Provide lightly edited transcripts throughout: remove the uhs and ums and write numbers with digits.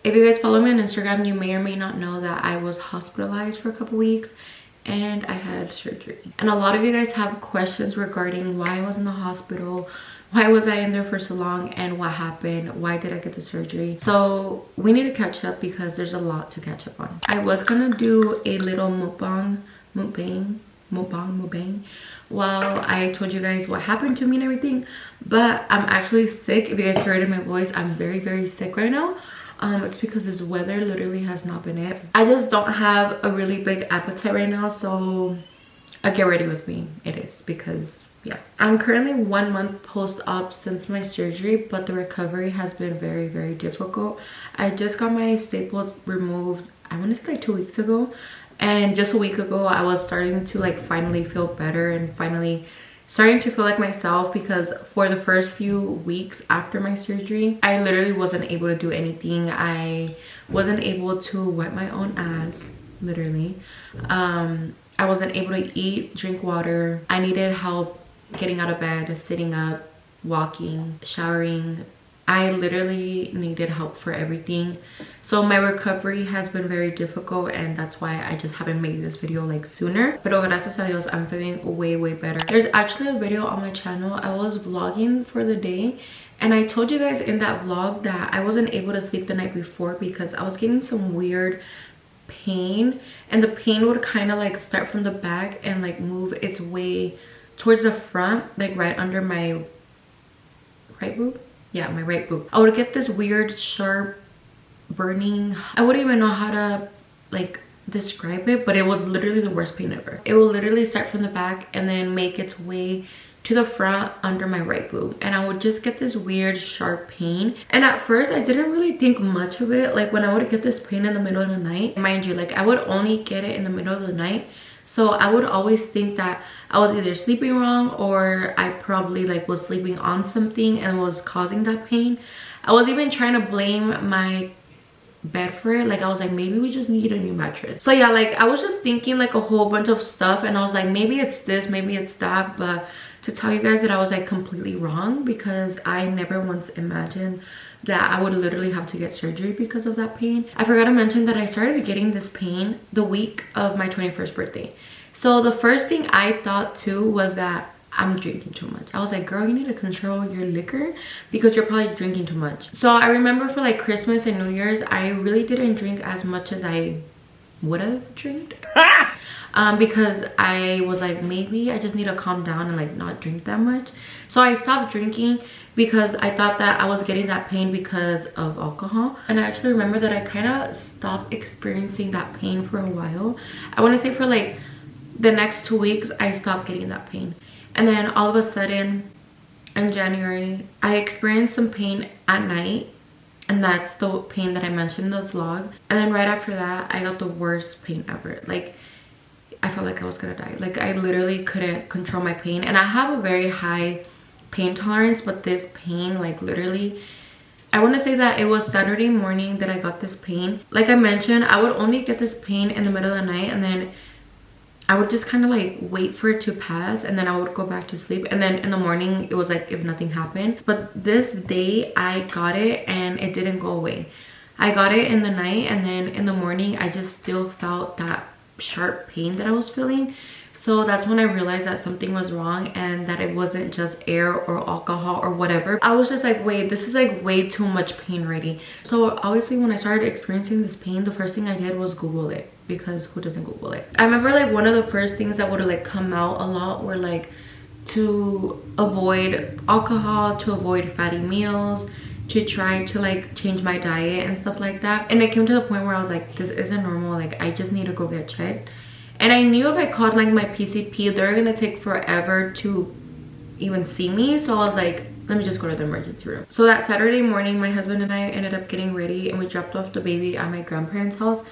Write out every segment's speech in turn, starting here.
If you guys follow me on Instagram, you may or may not know that I was hospitalized for a couple weeks and I had surgery. And a lot of you guys have questions regarding why I was in the hospital, why was I in there for so long, and what happened, why did I get the surgery. So we need to catch up because there's a lot to catch up on. I was gonna do a little mukbang while I told you guys what happened to me and everything, but I'm actually sick. If you guys heard in my voice, I'm very sick right now. It's because this weather literally has not been it. I just don't have a really big appetite right now, so get ready with me. It is because yeah, I'm currently 1 month post-op since my surgery, but the recovery has been very difficult. I just got my staples removed, I want to say like 2 weeks ago, and just a week ago I was starting to like finally feel better and finally starting to feel like myself, because for the first few weeks after my surgery I literally wasn't able to do anything. I wasn't able to wipe my own ass, literally. I wasn't able to eat, drink water. I needed help getting out of bed, sitting up, walking, showering. I literally needed help for everything. So my recovery has been very difficult, and that's why I just haven't made this video like sooner. Pero gracias a Dios, I'm feeling way better. There's actually a video on my channel. I was vlogging for the day, and I told you guys in that vlog that I wasn't able to sleep the night before because I was getting some weird pain, and the pain would kind of like start from the back and like move its way towards the front, like right under my right boob. Yeah, my right boob. I would get this weird sharp burning. I wouldn't even know how to like describe it, but it was literally the worst pain ever. It will literally start from the back and then make its way to the front under my right boob, and I would just get this weird sharp pain. And at first I didn't really think much of it. Like when I would get this pain in the middle of the night, mind you, like I would only get it in the middle of the night, so I would always think that I was either sleeping wrong or I probably like was sleeping on something and was causing that pain. I was even trying to blame my bed for it. Like I was like, maybe we just need a new mattress. So yeah, like I was just thinking like a whole bunch of stuff, and I was like, maybe it's this, maybe it's that. But to tell you guys that I was like completely wrong, because I never once imagined that I would literally have to get surgery because of that pain. I forgot to mention that I started getting this pain the week of my 21st birthday. So the first thing I thought too was that I'm drinking too much. I was like, girl, you need to control your liquor because you're probably drinking too much. So I remember for like Christmas and New Year's, I really didn't drink as much as I would have drank. Because I was like, maybe I just need to calm down and like not drink that much. So I stopped drinking because I thought that I was getting that pain because of alcohol. And I actually remember that I kind of stopped experiencing that pain for a while. I want to say for like the next 2 weeks I stopped getting that pain, and then all of a sudden in January I experienced some pain at night, and that's the pain that I mentioned in the vlog. And then right after that I got the worst pain ever. Like I felt like I was gonna die. Like I literally couldn't control my pain, and I have a very high pain tolerance, but this pain, like literally, I want to say that it was Saturday morning that I got this pain. Like I mentioned, I would only get this pain in the middle of the night, and then I would just kind of like wait for it to pass, and then I would go back to sleep, and then in the morning it was like if nothing happened. But this day I got it and it didn't go away. I got it in the night, and then in the morning I just still felt that sharp pain that I was feeling. So that's when I realized that something was wrong, and that it wasn't just air or alcohol or whatever. I was just like, wait, this is like way too much pain already. So obviously when I started experiencing this pain, the first thing I did was Google it, because who doesn't Google it? I remember like one of the first things that would like come out a lot were like to avoid alcohol, to avoid fatty meals, to try to like change my diet and stuff like that. And it came to the point where I was like, this isn't normal. Like I just need to go get checked. And I knew if I called like my PCP, they're gonna take forever to even see me. So I was like, let me just go to the emergency room. So that Saturday morning, my husband and I ended up getting ready, and we dropped off the baby at my grandparents' house,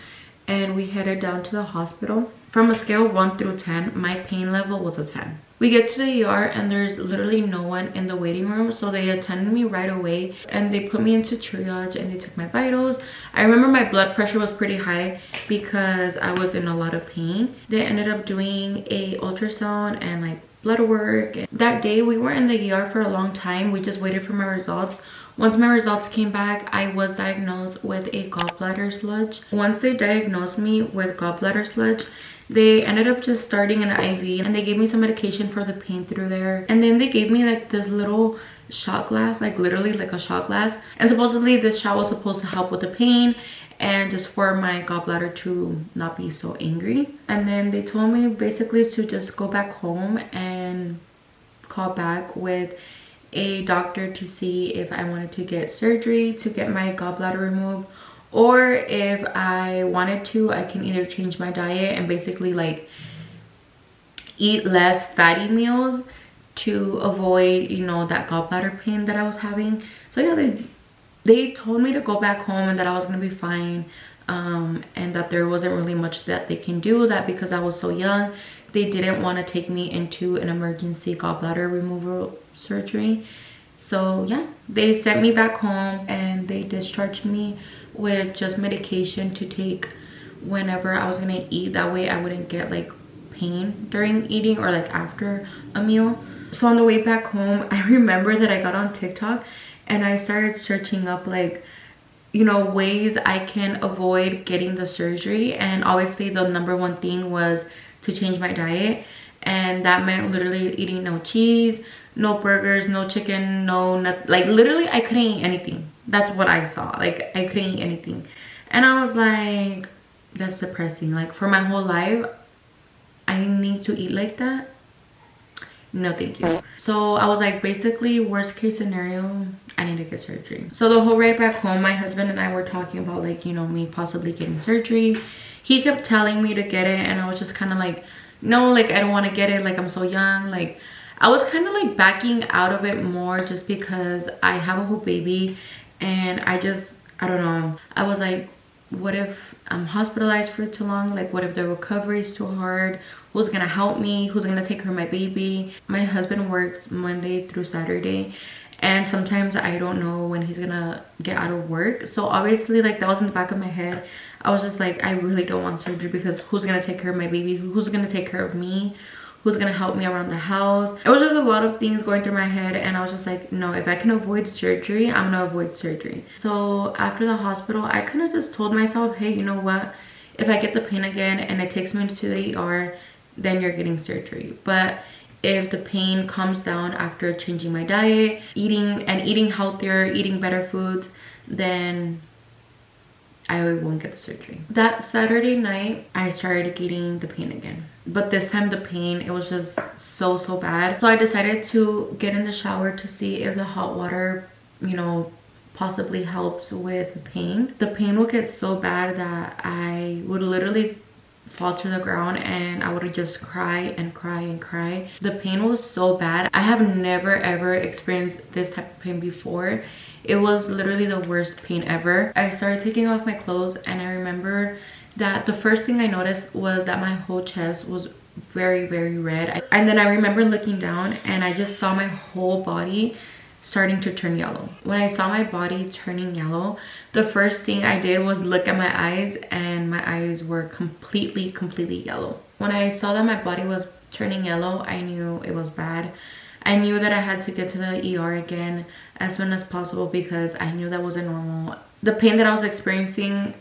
and we headed down to the hospital. From a scale of 1 through 10, my pain level was a 10. We get to the ER and there's literally no one in the waiting room, so they attended me right away and they put me into triage and they took my vitals. I remember my blood pressure was pretty high because I was in a lot of pain. They ended up doing a ultrasound and like blood work. That day we were in the ER for a long time. We just waited for my results. Once my results came back, I was diagnosed with a gallbladder sludge. Once they diagnosed me with gallbladder sludge, they ended up just starting an IV, and they gave me some medication for the pain through there. And then they gave me like this little shot glass, like literally like a shot glass. And supposedly this shot was supposed to help with the pain and just for my gallbladder to not be so angry. And then they told me basically to just go back home and call back with a doctor to see if I wanted to get surgery to get my gallbladder removed, or if I wanted to, I can either change my diet and basically like eat less fatty meals to avoid, you know, that gallbladder pain that I was having. So yeah, they told me to go back home and that I was gonna be fine, and that there wasn't really much that they can do, that because I was so young, they didn't want to take me into an emergency gallbladder removal surgery. So yeah, they sent me back home and they discharged me with just medication to take whenever I was gonna eat. That way I wouldn't get like pain during eating or like after a meal. So on the way back home, I remember that I got on TikTok and I started searching up like, you know, ways I can avoid getting the surgery. And obviously the number one thing was to change my diet, and that meant literally eating no cheese, no burgers, no chicken, no nothing. Like literally I couldn't eat anything. That's what I saw. Like I couldn't eat anything. And I was like, that's depressing. Like for my whole life I need to eat like that? No thank you. So I was like, basically worst case scenario, I need to get surgery. So the whole ride back home, my husband and I were talking about like, you know, me possibly getting surgery. He kept telling me to get it and I was just kind of like, no, like I don't want to get it, like I'm so young. Like I was kind of like backing out of it more just because I have a whole baby, and I don't know, I was like, what if I'm hospitalized for too long? Like what if the recovery is too hard? Who's gonna help me? Who's gonna take care of my baby? My husband works Monday through Saturday, and sometimes I don't know when he's gonna get out of work. So obviously like that was in the back of my head. I was just like, I really don't want surgery because who's gonna take care of my baby? Who's gonna take care of me? Who's gonna help me around the house? It was just a lot of things going through my head, and I was just like, no, if I can avoid surgery, I'm gonna avoid surgery. So after the hospital, I kind of just told myself, hey, you know what, if I get the pain again and it takes me to the ER, then you're getting surgery. But if the pain comes down after changing my diet, eating healthier, eating better foods, then I won't get the surgery. That Saturday night, I started getting the pain again. But this time the pain, it was just so bad. So I decided to get in the shower to see if the hot water, you know, possibly helps with the pain. The pain would get so bad that I would literally fall to the ground and I would just cry and cry and cry. The pain was so bad. I have never ever experienced this type of pain before. It was literally the worst pain ever. I started taking off my clothes, and I remember that the first thing I noticed was that my whole chest was very red. And then I remember looking down and I just saw my whole body starting to turn yellow. When I saw my body turning yellow, the first thing I did was look at my eyes, and my eyes were completely yellow. When I saw that my body was turning yellow, I knew it was bad. I knew that I had to get to the ER again as soon as possible because I knew that wasn't normal. The pain that I was experiencing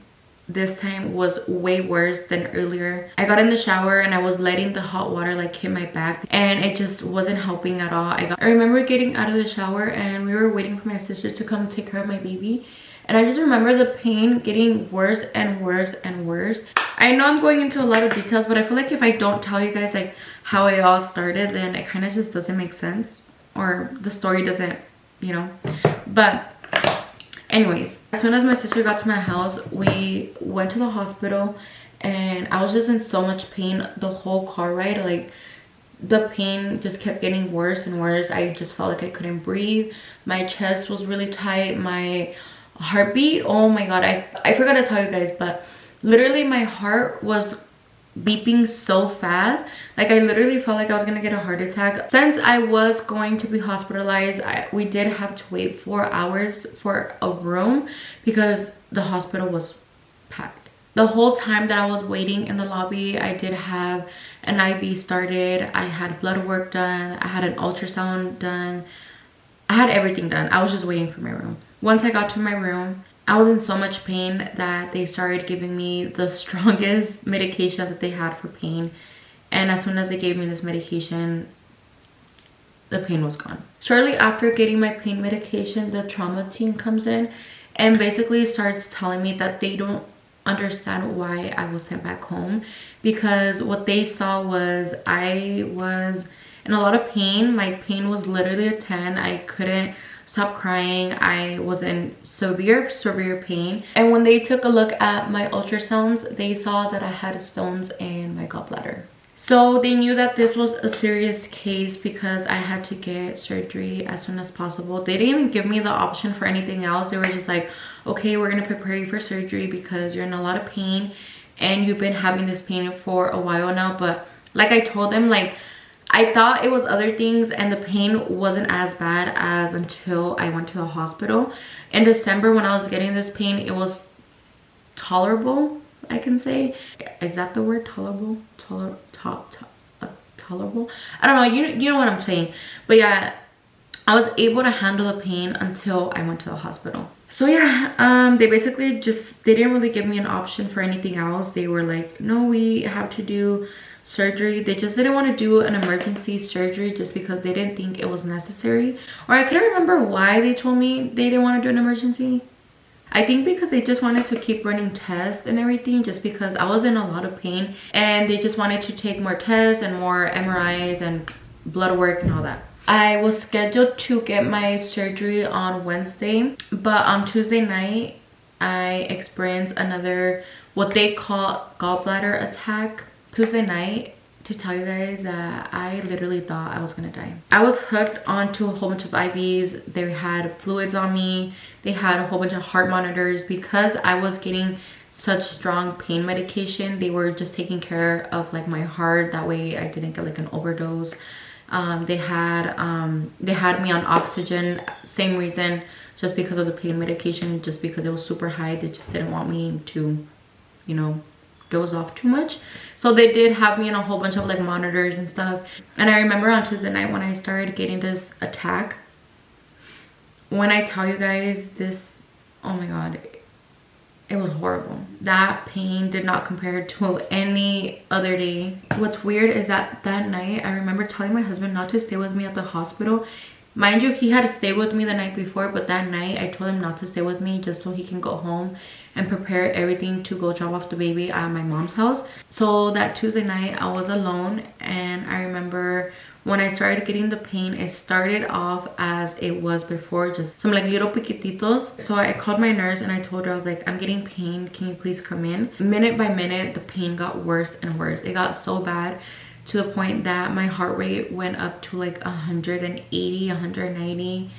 this time was way worse than earlier. I got in the shower and I was letting the hot water like hit my back, and it just wasn't helping at all. I remember getting out of the shower and we were waiting for my sister to come take care of my baby, and I just remember the pain getting worse and worse and worse. I know I'm going into a lot of details, but I feel like if I don't tell you guys like how it all started, then it kind of just doesn't make sense, or the story doesn't, you know. But anyways, as soon as my sister got to my house, we went to the hospital, and I was just in so much pain the whole car ride. Like the pain just kept getting worse and worse. I just felt like I couldn't breathe. My chest was really tight. My heartbeat, oh my god, I forgot to tell you guys, but literally my heart was beeping so fast. Like I literally felt like I was gonna get a heart attack. Since I was going to be hospitalized, we did have to wait 4 hours for a room because the hospital was packed. The whole time that I was waiting in the lobby, I did have an IV started, I had blood work done, I had an ultrasound done, I had everything done. I was just waiting for my room. Once I got to my room, I was in so much pain that they started giving me the strongest medication that they had for pain. And as soon as they gave me this medication, the pain was gone. Shortly after getting my pain medication, the trauma team comes in and basically starts telling me that they don't understand why I was sent back home, because what they saw was I was in a lot of pain. My pain was literally a 10. I couldn't stop crying. I was in severe pain. And when they took a look at my ultrasounds, they saw that I had stones in my gallbladder. So they knew that this was a serious case because I had to get surgery as soon as possible. They didn't even give me the option for anything else. They were just like, okay, we're gonna prepare you for surgery because you're in a lot of pain and you've been having this pain for a while now. But like I told them, like, I thought it was other things and the pain wasn't as bad as until I went to the hospital. In December, when I was getting this pain, it was tolerable, I can say. Is that the word, tolerable? Tolerable? I don't know, you know what I'm saying. But yeah, I was able to handle the pain until I went to the hospital. So yeah, they basically they didn't really give me an option for anything else. They were like, no, we have to do surgery. They just didn't want to do an emergency surgery just because they didn't think it was necessary. Or I couldn't remember why they told me they didn't want to do an emergency. I think because they just wanted to keep running tests and everything, just because I was in a lot of pain and they just wanted to take more tests and more MRIs and blood work and all that. I was scheduled to get my surgery on Wednesday, but on Tuesday night I experienced another, what they call gallbladder attack. Tuesday night, to tell you guys that I literally thought I was gonna die. I was hooked onto a whole bunch of IVs. They had fluids on me. They had a whole bunch of heart monitors. Because I was getting such strong pain medication, they were just taking care of like my heart, that way I didn't get like an overdose. They had me on oxygen, same reason, just because of the pain medication, just because it was super high. They just didn't want me to, you know, doze off too much. So they did have me in a whole bunch of like monitors and stuff. And I remember on Tuesday night when I started getting this attack, when I tell you guys this, oh my god, it was horrible. That pain did not compare to any other day. What's weird is that night I remember telling my husband not to stay with me at the hospital. Mind you, he had to stay with me the night before, but that night I told him not to stay with me just so he can go home and prepare everything to go drop off the baby at my mom's house. So that Tuesday night I was alone, and I remember when I started getting the pain, it started off as it was before, just some like little piquititos. So I called my nurse and I told her, I was like, I'm getting pain, can you please come in? Minute by minute, the pain got worse and worse. It got so bad to the point that my heart rate went up to like 180, 190.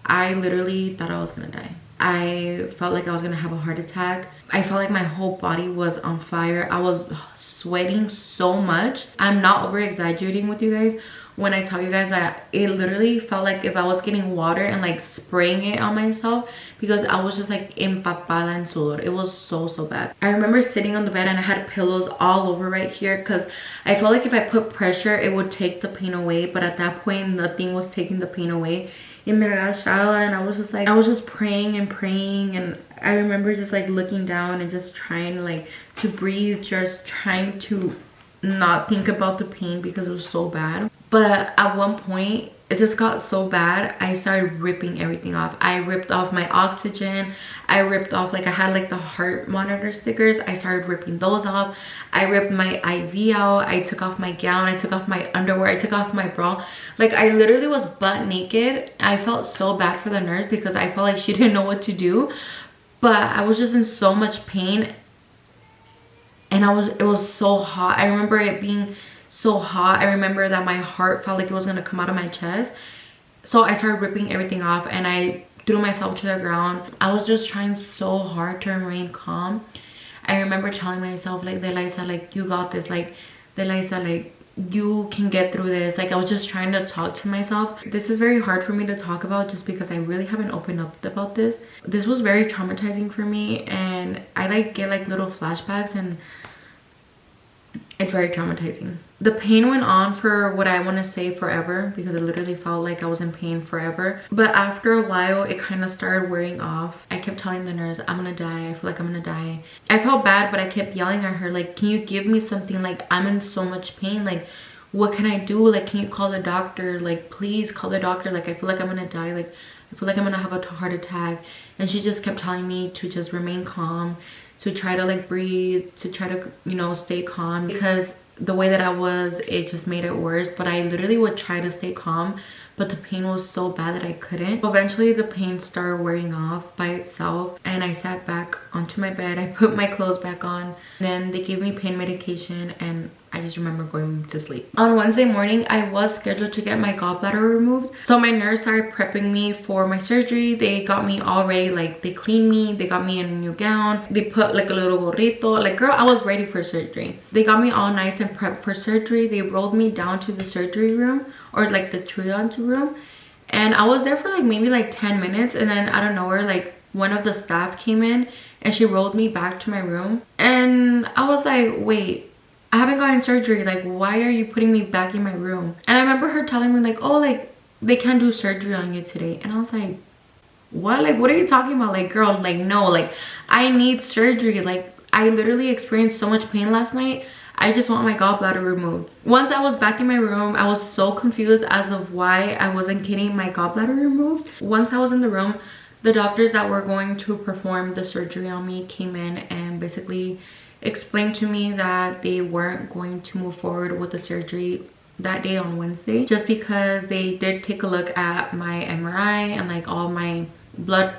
I literally thought I was gonna die. I felt like I was gonna have a heart attack. I felt like my whole body was on fire. I was sweating so much. I'm not over exaggerating with you guys when I tell you guys that it literally felt like if I was getting water and like spraying it on myself, because I was just like empapada en sudor. It was so bad. I remember sitting on the bed and I had pillows all over right here because I felt like if I put pressure it would take the pain away, but at that point nothing was taking the pain away. And I was just like, I was just praying, and I remember just like looking down and just trying like to breathe, just trying to not think about the pain because it was so bad. But at one point it just got so bad, I started ripping everything off. I ripped off my oxygen. I ripped off, like I had like the heart monitor stickers. I started ripping those off. I ripped my IV out. I took off my gown. I took off my underwear. I took off my bra. Like I literally was butt naked. I felt so bad for the nurse because I felt like she didn't know what to do. But I was just in so much pain. And it was so hot. I remember it being so hot. I remember that my heart felt like it was gonna come out of my chest. So I started ripping everything off and I threw myself to the ground. I was just trying so hard to remain calm. I remember telling myself like, Delayza, like you got this, like Delayza, like you can get through this. Like I was just trying to talk to myself. This is very hard for me to talk about just because I really haven't opened up about this. This was very traumatizing for me, and I like get like little flashbacks, and It's very traumatizing. The pain went on for what I want to say forever, because it literally felt like I was in pain forever. But after a while, it kind of started wearing off. I kept telling the nurse, I'm gonna die. I feel like I'm gonna die. I felt bad, but I kept yelling at her, like, can you give me something? Like, I'm in so much pain. Like, what can I do? Like, can you call the doctor? Like, please call the doctor. Like, I feel like I'm gonna die. Like, I feel like I'm gonna have a heart attack. And she just kept telling me to just remain calm, to try to like breathe, to try to, you know, stay calm, because the way that I was, it just made it worse. But I literally would try to stay calm, but the pain was so bad that I couldn't. Eventually the pain started wearing off by itself, and I sat back onto my bed. I put my clothes back on, then they gave me pain medication, and I just remember going to sleep. On Wednesday morning, I was scheduled to get my gallbladder removed. So my nurse started prepping me for my surgery. They got me all ready, like they cleaned me, they got me in a new gown. They put like a little gorrito. Like, girl, I was ready for surgery. They got me all nice and prepped for surgery. They rolled me down to the surgery room, or like the triage room. And I was there for like maybe like 10 minutes. And then out of nowhere, like one of the staff came in and she rolled me back to my room. And I was like, wait, I haven't gotten surgery. Like, why are you putting me back in my room? And I remember her telling me like, oh, like they can't do surgery on you today. And I was like, what? Like, what are you talking about? Like, girl, like, no, like I need surgery. Like, I literally experienced so much pain last night. I just want my gallbladder removed. Once I was back in my room, I was so confused as of why I wasn't getting my gallbladder removed. Once I was in the room, the doctors that were going to perform the surgery on me came in and basically explained to me that they weren't going to move forward with the surgery that day on Wednesday, just because they did take a look at my MRI and like all my blood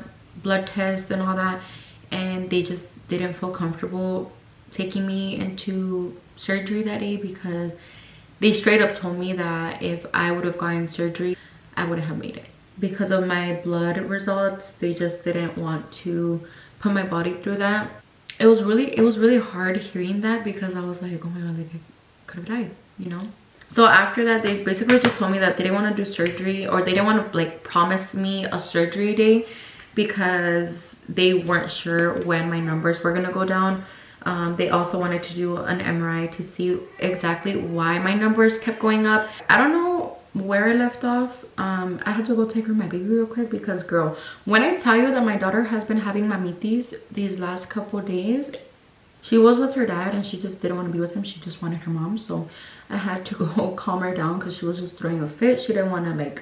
tests and all that, and they just didn't feel comfortable taking me into surgery that day, because they straight up told me that if I would have gotten surgery, I wouldn't have made it. Because of my blood results, they just didn't want to put my body through that. It was really hard hearing that, because I was like, oh my god, like I could have died, you know. So after that, they basically just told me that they didn't want to do surgery, or they didn't want to like promise me a surgery day, because they weren't sure when my numbers were gonna go down. They also wanted to do an MRI to see exactly why my numbers kept going up. I don't know where I left off. I had to go take her my baby real quick, because girl, when I tell you that my daughter has been having mamitis these last couple days, she was with her dad and she just didn't want to be with him. She just wanted her mom. So I had to go calm her down, because she was just throwing a fit. She didn't want to like,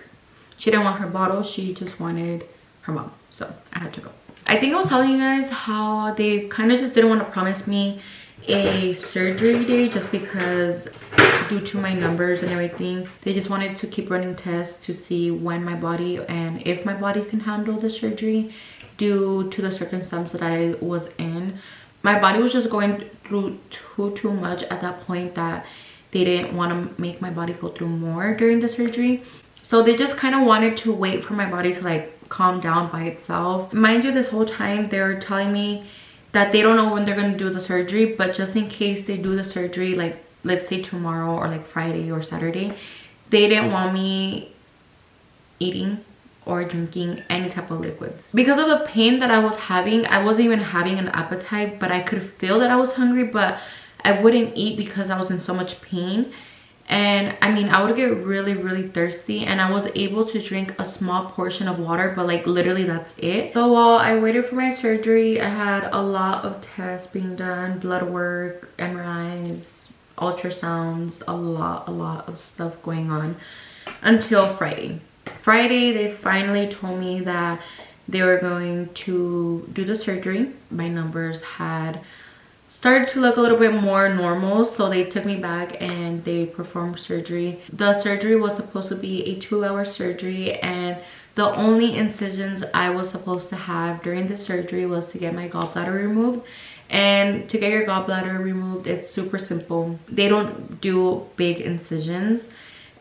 she didn't want her bottle. She just wanted her mom. So I had to go. I think I was telling you guys how they kind of just didn't want to promise me a surgery day, just because due to my numbers and everything, they just wanted to keep running tests to see when my body and if my body can handle the surgery, due to the circumstance that I was in. My body was just going through too much at that point, that they didn't want to make my body go through more during the surgery. So they just kind of wanted to wait for my body to like calm down by itself. Mind you, this whole time they were telling me that they don't know when they're going to do the surgery, but just in case they do the surgery, like let's say tomorrow or like Friday or Saturday, they didn't want me eating or drinking any type of liquids. Because of the pain that I was having, I wasn't even having an appetite, but I could feel that I was hungry, but I wouldn't eat because I was in so much pain. And I mean, I would get really thirsty, and I was able to drink a small portion of water, but like literally that's it. So while I waited for my surgery, I had a lot of tests being done, blood work, MRIs, ultrasounds, a lot of stuff going on, until Friday. They finally told me that they were going to do the surgery. My numbers had started to look a little bit more normal, so they took me back and they performed surgery. The surgery was supposed to be a 2-hour surgery, and the only incisions I was supposed to have during the surgery was to get my gallbladder removed. And to get your gallbladder removed, it's super simple. They don't do big incisions,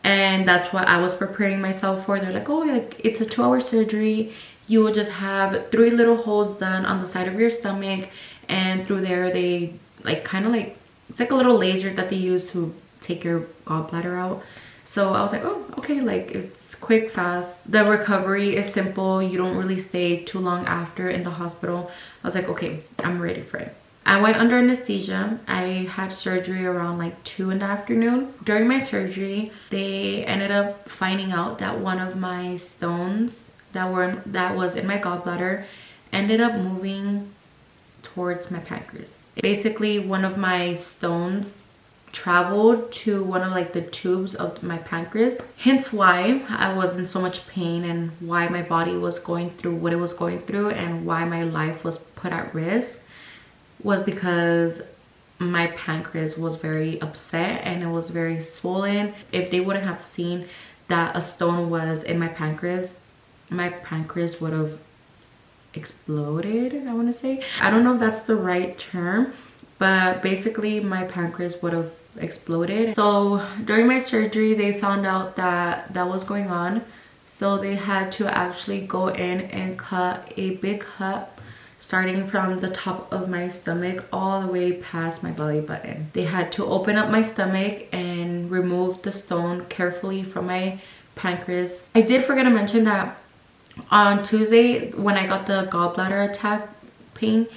and that's what I was preparing myself for. They're like, oh, like it's a 2-hour surgery, you will just have 3 little holes done on the side of your stomach, and through there they like kind of like, it's like a little laser that they use to take your gallbladder out. So I was like, oh, okay, like it's quick, fast. The recovery is simple. You don't really stay too long after in the hospital. I was like, okay, I'm ready for it. I went under anesthesia. I had surgery around like 2 in the afternoon. During my surgery, they ended up finding out that one of my stones that was in my gallbladder ended up moving towards my pancreas. Basically, one of my stones traveled to one of like the tubes of my pancreas, hence why I was in so much pain and why my body was going through what it was going through and why my life was put at risk, was because my pancreas was very upset and it was very swollen. If they wouldn't have seen that a stone was in my pancreas would have exploded, I want to say. I don't know if that's the right term, but basically my pancreas would have exploded. So during my surgery, they found out that that was going on, so they had to actually go in and cut a big cut starting from the top of my stomach all the way past my belly button. They had to open up my stomach and remove the stone carefully from my pancreas. I did forget to mention that on Tuesday, when I got the gallbladder attack pain,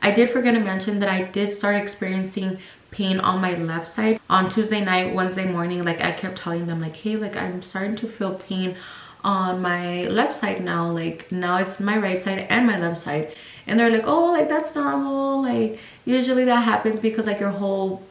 I did forget to mention that I did start experiencing pain on my left side. On Tuesday night, Wednesday morning, like I kept telling them like, hey, like I'm starting to feel pain on my left side now. Like now it's my right side and my left side. And they're like, oh, like that's normal. Like usually that happens because like your whole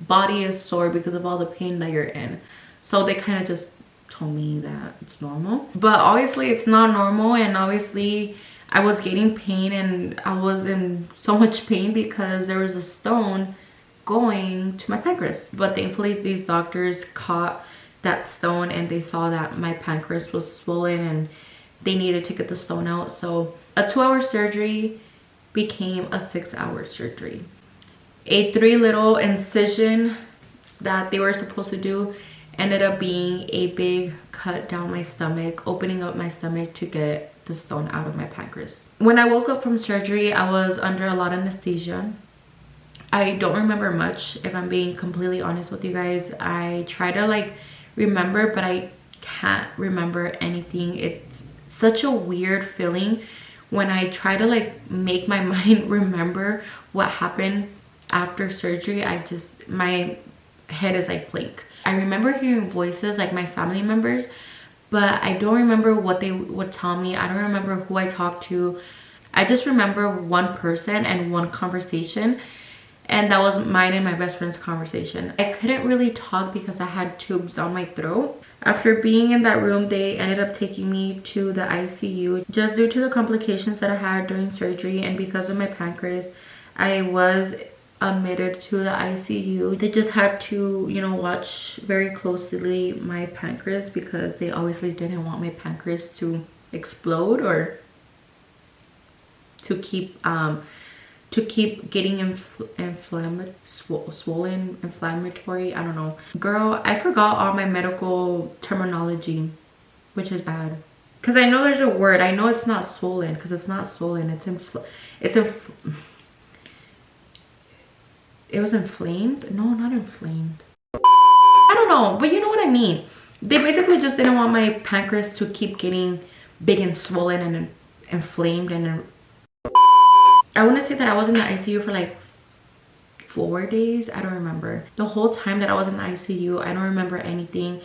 body is sore because of all the pain that you're in. So they kind of just told me that it's normal, but obviously it's not normal. And obviously I was getting pain and I was in so much pain because there was a stone going to my pancreas. But thankfully these doctors caught that stone and they saw that my pancreas was swollen and they needed to get the stone out. So a 2-hour surgery became a 6-hour surgery. A 3 little incision that they were supposed to do ended up being a big cut down my stomach, opening up my stomach to get the stone out of my pancreas. When I woke up from surgery, I was under a lot of anesthesia. I don't remember much, if I'm being completely honest with you guys. I try to like remember, but I can't remember anything. It's such a weird feeling when I try to like make my mind remember what happened after surgery. My head is like blank. I remember hearing voices, like my family members, but I don't remember what they would tell me. I don't remember who I talked to. I just remember one person and one conversation, and that was mine and my best friend's conversation. I couldn't really talk because I had tubes down my throat. After being in that room, they ended up taking me to the ICU just due to the complications that I had during surgery, and because of my pancreas, I was admitted to the ICU. They just had to, you know, watch very closely my pancreas because they obviously didn't want my pancreas to explode or to keep getting swollen, inflammatory. I don't know. Girl, I forgot all my medical terminology, which is bad. Because I know there's a word. I know it's not swollen because it's not swollen. It was inflamed? No, not inflamed. I don't know, but you know what I mean. They basically just didn't want my pancreas to keep getting big and swollen and inflamed. And I want to say that I was in the ICU for like 4 days. I don't remember. The whole time that I was in the ICU, I don't remember anything.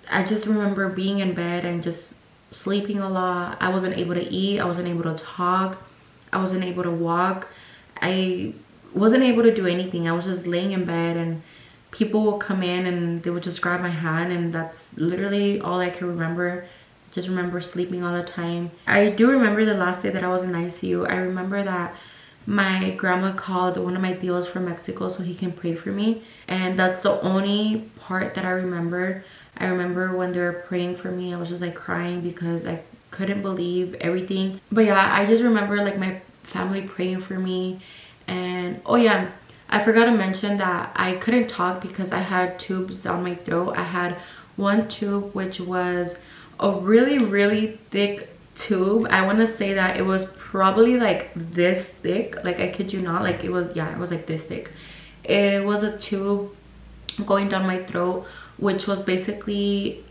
I just remember being in bed and just sleeping a lot. I wasn't able to eat. I wasn't able to talk. I wasn't able to walk. I wasn't able to do anything. I was just laying in bed and people would come in and they would just grab my hand, and that's literally all I can remember. Just remember sleeping all the time. I do remember the last day that I was in ICU. I remember that my grandma called one of my tios from Mexico so he can pray for me, and that's the only part that I remember. I remember when they were praying for me, I was just like crying because I couldn't believe everything. But yeah, I just remember like my family praying for me. And oh yeah, I forgot to mention that I couldn't talk because I had tubes down my throat. I had one tube which was a really thick tube. I want to say that it was probably like this thick. Like I kid you not, like it was like this thick. It was a tube going down my throat, which was basically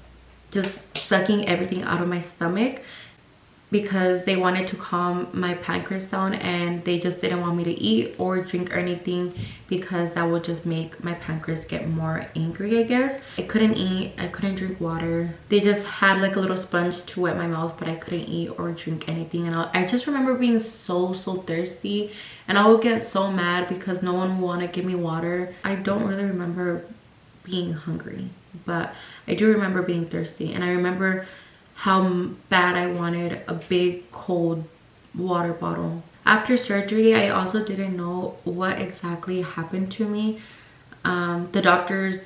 just sucking everything out of my stomach. because they wanted to calm my pancreas down, and they just didn't want me to eat or drink or anything because that would just make my pancreas get more angry, I guess. I couldn't eat, I couldn't drink water. They just had like a little sponge to wet my mouth, but I couldn't eat or drink anything. And I just remember being so thirsty, and I would get so mad because no one would want to give me water. I don't really remember being hungry, but I do remember being thirsty, and I remember how bad I wanted a big cold water bottle. After surgery, I also didn't know what exactly happened to me. The doctors,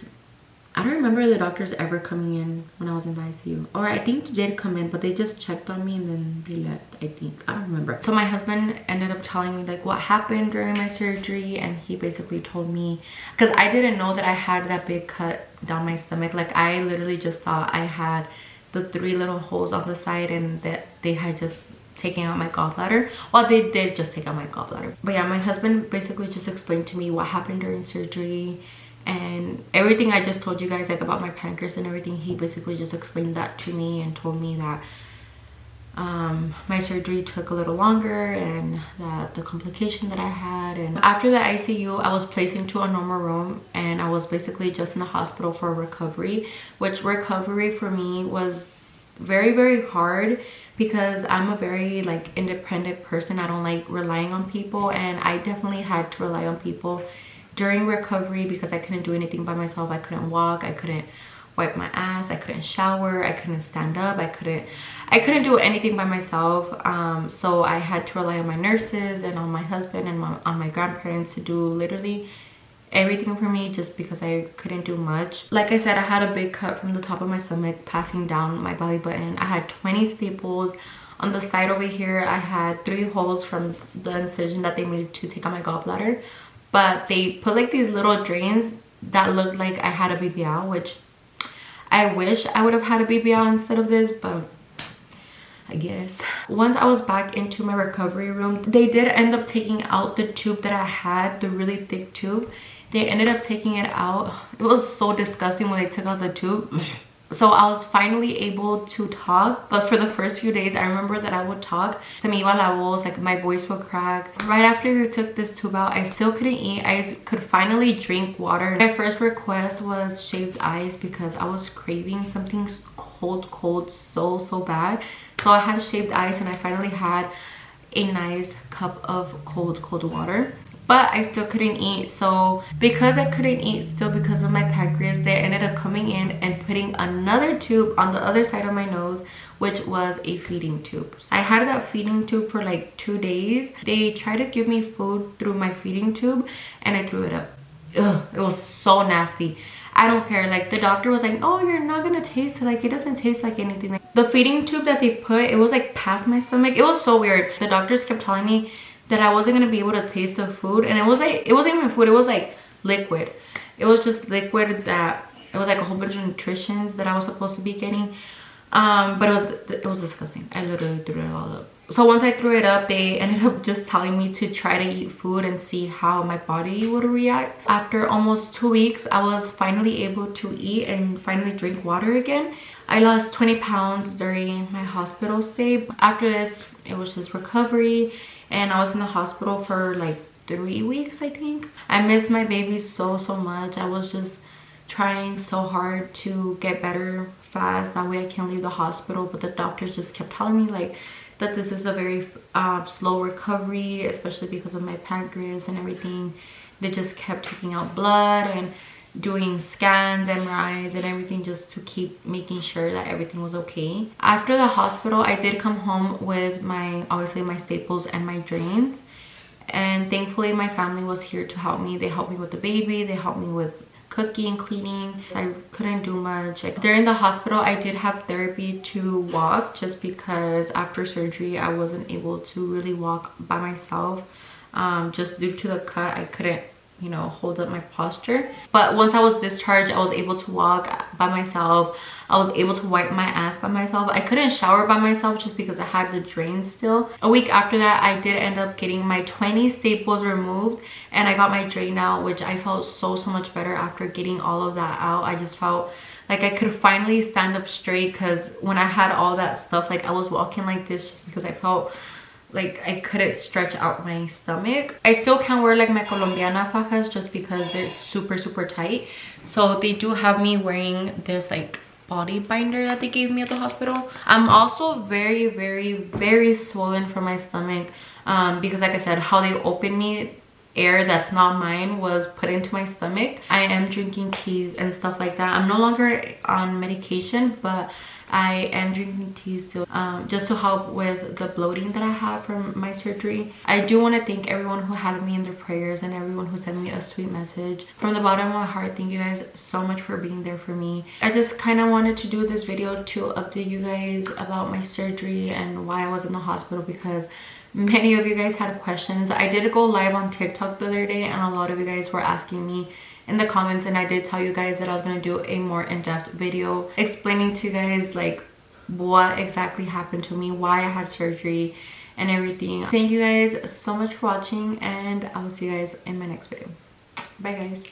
I don't remember the doctors ever coming in when I was in the ICU. Or I think they did come in, but they just checked on me and then they left, I think. I don't remember. So my husband ended up telling me like what happened during my surgery, and he basically told me, because I didn't know that I had that big cut down my stomach. Like I literally just thought I had the 3 little holes on the side and that they had just taken out my gallbladder. Well, they did just take out my gallbladder. But yeah, my husband basically just explained to me what happened during surgery and everything I just told you guys, like about my pancreas and everything. He basically just explained that to me and told me that my surgery took a little longer and that the complication that I had. And after the ICU, I was placed into a normal room, and I was basically just in the hospital for recovery, which recovery for me was very hard because I'm a very like independent person. I don't like relying on people, and I definitely had to rely on people during recovery because I couldn't do anything by myself. I couldn't walk, I couldn't wipe my ass, I couldn't shower, I couldn't stand up, I couldn't do anything by myself. So I had to rely on my nurses and on my husband and on my grandparents to do literally everything for me, just because I couldn't do much. Like I said, I had a big cut from the top of my stomach passing down my belly button. I had 20 staples on the side over here. I had 3 holes from the incision that they made to take out my gallbladder, but they put like these little drains that looked like I had a BBL, which I wish I would have had a BBL instead of this, but I guess. Once I was back into my recovery room, they did end up taking out the tube that I had, the really thick tube. They ended up taking it out. It was so disgusting when they took out the tube. So I was finally able to talk, but for the first few days I remember that I would talk. Se me iba la voz, like my voice would crack. Right after they took this tube out, I still couldn't eat. I could finally drink water. My first request was shaved ice because I was craving something cold so bad. So I had shaved ice, and I finally had a nice cup of cold water. But I still couldn't eat. So because I couldn't eat still because of my pancreas, they ended up coming in and putting another tube on the other side of my nose, which was a feeding tube. I had that feeding tube for like 2 days. They tried to give me food through my feeding tube, and I threw it up. Ugh, it was so nasty. I don't care. Like the doctor was like, oh, you're not gonna taste it. Like it doesn't taste like anything. Like, the feeding tube that they put, it was like past my stomach. It was so weird. The doctors kept telling me that I wasn't gonna be able to taste the food, and it was like, it wasn't even food, it was like liquid. It was just liquid that, it was like a whole bunch of nutritions that I was supposed to be getting. But it was disgusting. I literally threw it all up. So once I threw it up, they ended up just telling me to try to eat food and see how my body would react. After almost 2 weeks, I was finally able to eat and finally drink water again. I lost 20 pounds during my hospital stay. After this, it was just recovery, and I was in the hospital for like 3 weeks, I think. I missed my baby so much. I was just trying so hard to get better fast, that way I can leave the hospital, but the doctors just kept telling me like that this is a very slow recovery, especially because of my pancreas and everything. They just kept taking out blood and doing scans, MRIs and everything, just to keep making sure that everything was okay. After the hospital, I did come home with obviously my staples and my drains, and thankfully my family was here to help me. They helped me with the baby, they helped me with cooking, cleaning. I couldn't do much. Like, during the hospital, I did have therapy to walk, just because after surgery I wasn't able to really walk by myself, just due to the cut. I couldn't, you know, hold up my posture. But once I was discharged, I was able to walk by myself. I was able to wipe my ass by myself. I couldn't shower by myself just because I had the drains still. A week after that, I did end up getting my 20 staples removed, and I got my drain out, which I felt so much better after getting all of that out. I just felt like I could finally stand up straight, because when I had all that stuff, like I was walking like this just because I felt like I couldn't stretch out my stomach. I still can't wear like my colombiana fajas just because they're super tight. So they do have me wearing this like body binder that they gave me at the hospital. I'm also very swollen from my stomach, because like I said, how they opened me, air that's not mine was put into my stomach. I am drinking teas and stuff like that. I'm no longer on medication, but I am drinking tea still, just to help with the bloating that I have from my surgery. I do want to thank everyone who had me in their prayers and everyone who sent me a sweet message. From the bottom of my heart, thank you guys so much for being there for me. I just kind of wanted to do this video to update you guys about my surgery and why I was in the hospital, because many of you guys had questions. I did go live on TikTok the other day and a lot of you guys were asking me in the comments, and I did tell you guys that I was going to do a more in-depth video explaining to you guys like what exactly happened to me, why I had surgery and everything. Thank you guys so much for watching, and I will see you guys in my next video. Bye guys.